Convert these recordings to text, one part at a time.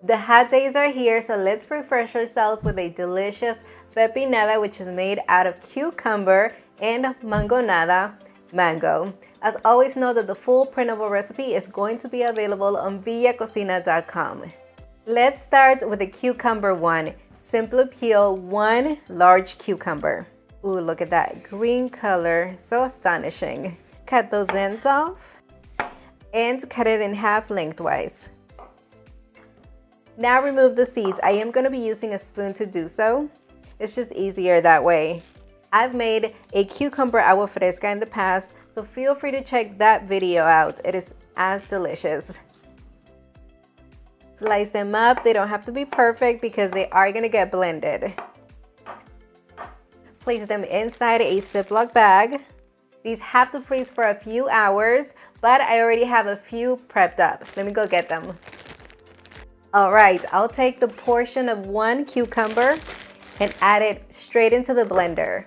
The hot days are here, so let's refresh ourselves with a delicious pepinada, which is made out of cucumber and mangonada, mango. As always, know that the full printable recipe is going to be available on villacocina.com. Let's start with the cucumber one. Simply peel one large cucumber. Ooh, look at that green color, so astonishing. Cut those ends off and cut it in half lengthwise. Now remove the seeds. I am going to be using a spoon to do so. It's just easier that way. I've made a cucumber agua fresca in the past, so feel free to check that video out. It is as delicious. Slice them up. They don't have to be perfect because they are going to get blended. Place them inside a Ziploc bag. These have to freeze for a few hours, but I already have a few prepped up. Let me go get them. All right, I'll take the portion of one cucumber and add it straight into the blender.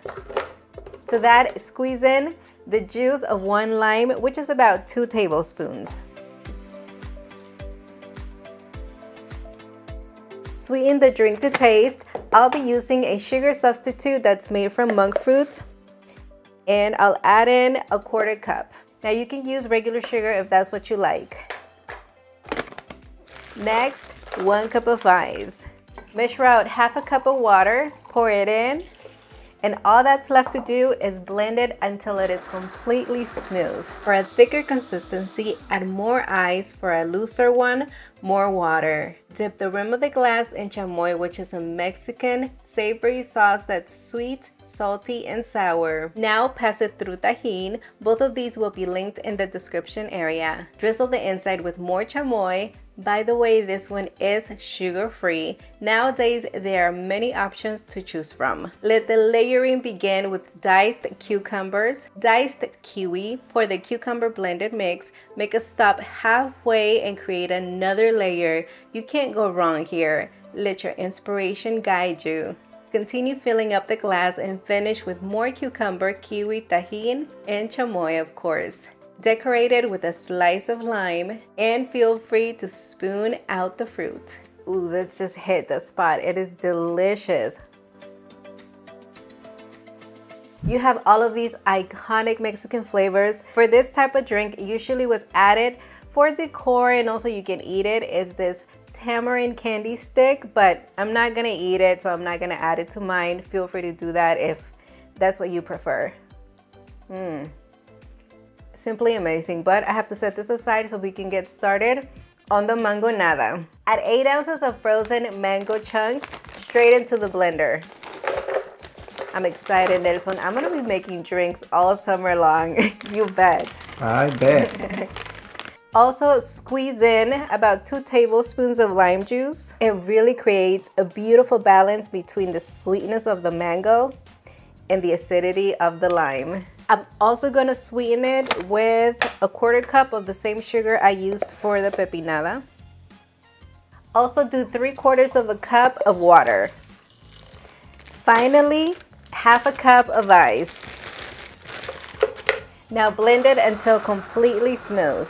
To that, squeeze in the juice of one lime, which is about 2 tablespoons. Sweeten the drink to taste. I'll be using a sugar substitute that's made from monk fruit, and I'll add in a 1/4 cup. Now you can use regular sugar if that's what you like. Next, 1 cup of ice. Measure out 1/2 cup of water, pour it in, and all that's left to do is blend it until it is completely smooth. For a thicker consistency, add more ice. For a looser one, more water. Dip the rim of the glass in chamoy, which is a Mexican savory sauce that's sweet, salty, and sour. Now pass it through tajin. Both of these will be linked in the description area. Drizzle the inside with more chamoy. By the way, this one is sugar-free. Nowadays, there are many options to choose from. Let the layering begin with diced cucumbers, diced kiwi. Pour the cucumber blended mix. Make a stop halfway and create another layer. You can't go wrong here. Let your inspiration guide you. Continue filling up the glass and finish with more cucumber, kiwi, tajin, and chamoy, of course. Decorate it with a slice of lime, and feel free to spoon out the fruit. Ooh, let's just hit the spot. It is delicious. You have all of these iconic Mexican flavors. For this type of drink, usually what's added for decor, and also you can eat it, is this tamarind candy stick, but I'm not gonna eat it, so I'm not gonna add it to mine. Feel free to do that if that's what you prefer. Simply amazing, but I have to set this aside so we can get started on the mangonada. Add 8 ounces of frozen mango chunks straight into the blender. I'm excited, Nelson. I'm gonna be making drinks all summer long. You bet. I bet. Also, squeeze in about 2 tablespoons of lime juice. It really creates a beautiful balance between the sweetness of the mango and the acidity of the lime. I'm also going to sweeten it with a 1/4 cup of the same sugar I used for the pepinada. Also do 3/4 cup of water. Finally, 1/2 cup of ice. Now blend it until completely smooth.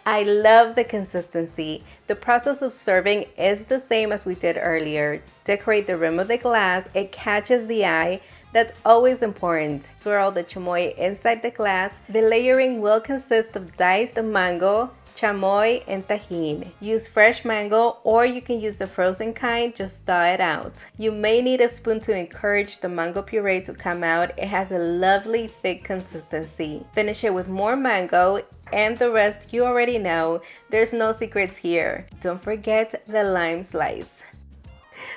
I love the consistency. The process of serving is the same as we did earlier. Decorate the rim of the glass. It catches the eye. That's always important. Swirl the chamoy inside the glass. The layering will consist of diced mango, chamoy, and tajin. Use fresh mango, or you can use the frozen kind, just thaw it out. You may need a spoon to encourage the mango puree to come out. It has a lovely thick consistency. Finish it with more mango, and the rest you already know. There's no secrets here. Don't forget the lime slice.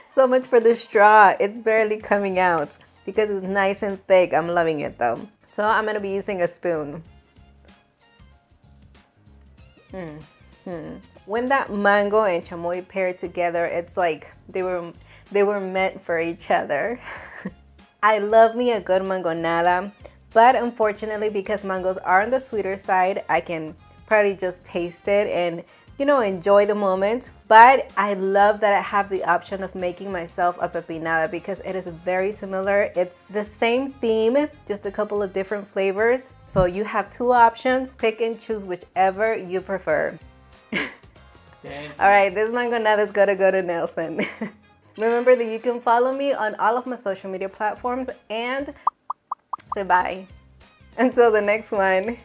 So much for the straw. It's barely coming out because it's nice and thick. I'm loving it though. So I'm gonna be using a spoon. When that mango and chamoy pair together, it's like they were meant for each other. I love me a good mangonada, but unfortunately, because mangoes are on the sweeter side, I can probably just taste it and, you know, enjoy the moment. But I love that I have the option of making myself a pepinada because it is very similar. It's the same theme, just a couple of different flavors. So you have 2 options. Pick and choose whichever you prefer. All right, this mangonada is gonna go to Nelson. Remember that you can follow me on all of my social media platforms and say bye. Until the next one.